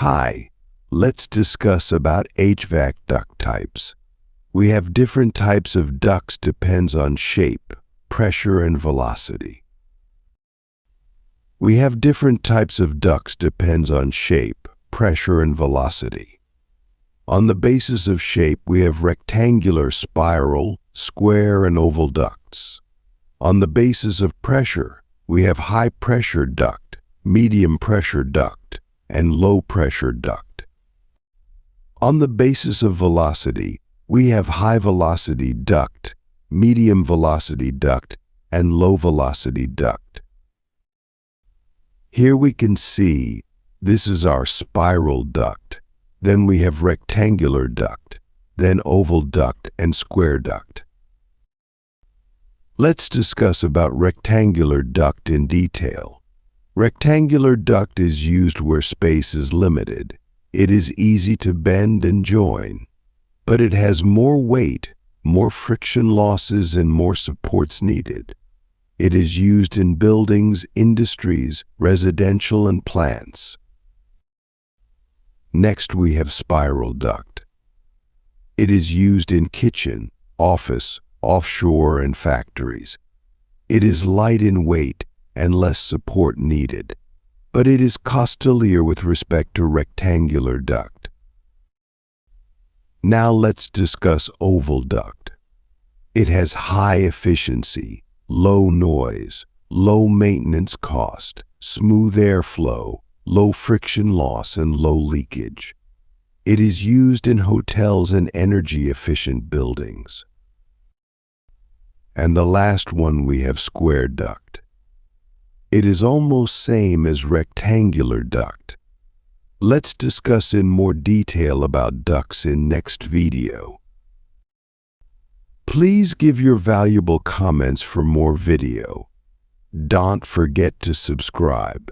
Hi, let's discuss about HVAC duct types. We have different types of ducts depends on shape, pressure, and velocity. We have different types of ducts depends on shape, pressure, and velocity. On the basis of shape, we have rectangular, spiral, square, and oval ducts. On the basis of pressure, we have high-pressure duct, medium-pressure duct, and low-pressure duct. On the basis of velocity, we have high-velocity duct, medium-velocity duct, and low-velocity duct. Here we can see this is our spiral duct. Then we have rectangular duct, then oval duct and square duct. Let's discuss about rectangular duct in detail. Rectangular duct is used where space is limited. It is easy to bend and join, but it has more weight, more friction losses, and more supports needed. It is used in buildings, industries, residential, and plants. Next, we have spiral duct. It is used in kitchen, office, offshore, and factories. It is light in weight and less support needed, but it is costlier with respect to rectangular duct. Now let's discuss oval duct. It has high efficiency, low noise, low maintenance cost, smooth airflow, low friction loss, and low leakage. It is used in hotels and energy-efficient buildings. And the last one, we have square duct. It is almost same as rectangular duct. Let's discuss in more detail about ducts in next video. Please give your valuable comments for more video. Don't forget to subscribe.